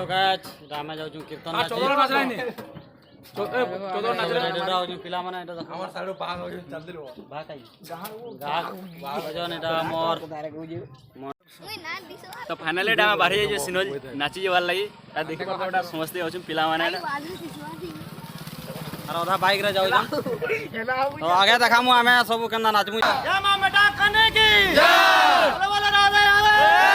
Hello guys रामे जाऊ कीर्तन नाच चौदह नाच रही चौदह नाच रही पिला माने एटा देखो हमर साइड भाग हो चल दिलो भाग आई गाग बजन एटा मोर तो फाइनली एटा बाहरी जे सिनोज नाची जेवार लगी आ देखि पर एटा समझते होछ पिला माने और आधा बाइक रे जाऊ तो आगे देखामु हमें सब केना नाचमु जय मां बेटा कने की जय बोलो बोलो राधे राधे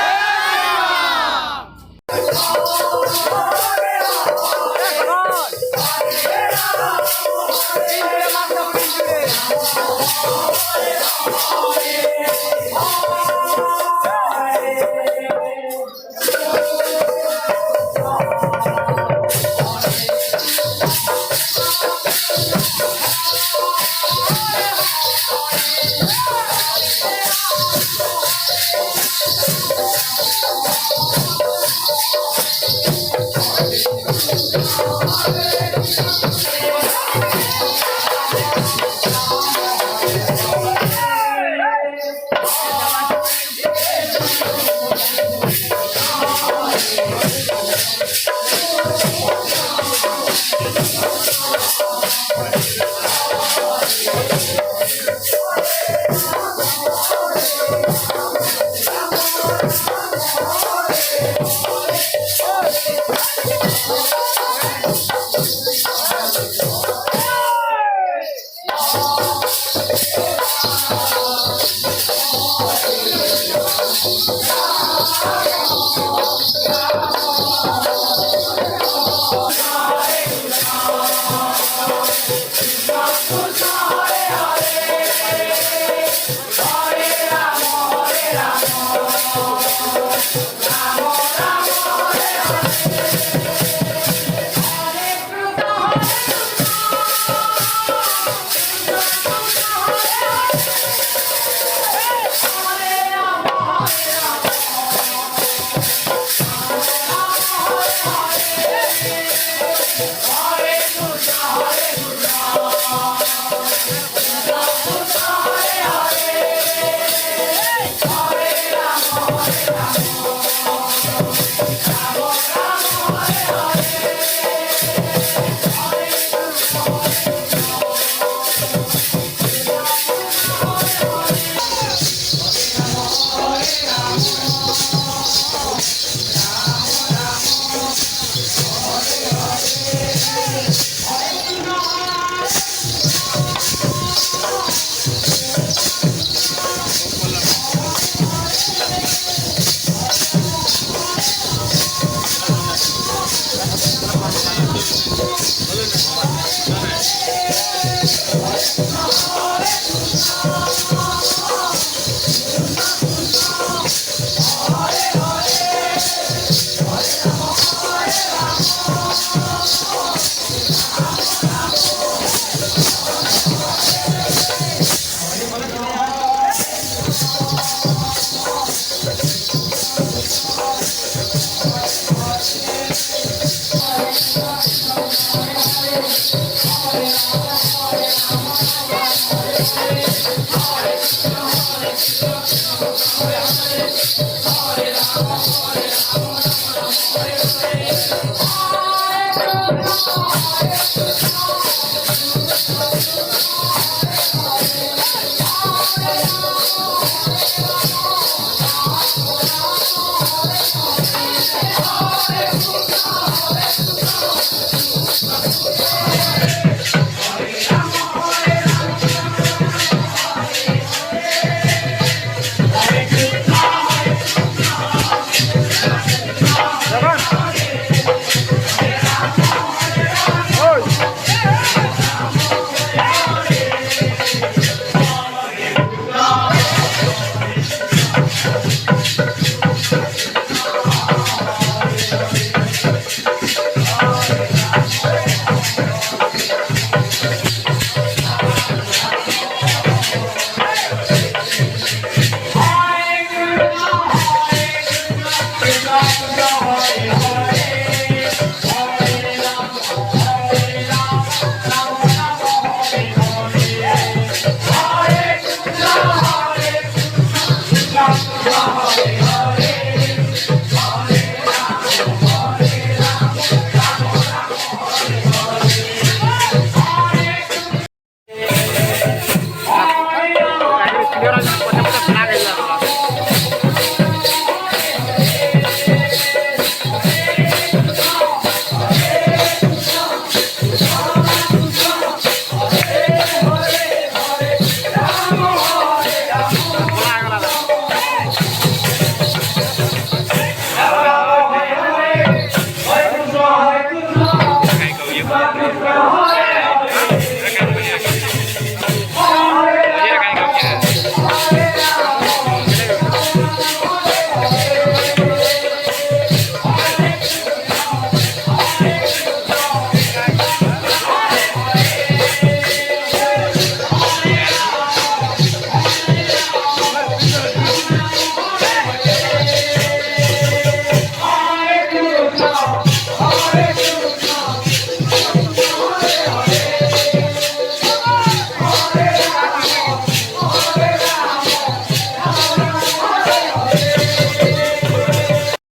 Hey!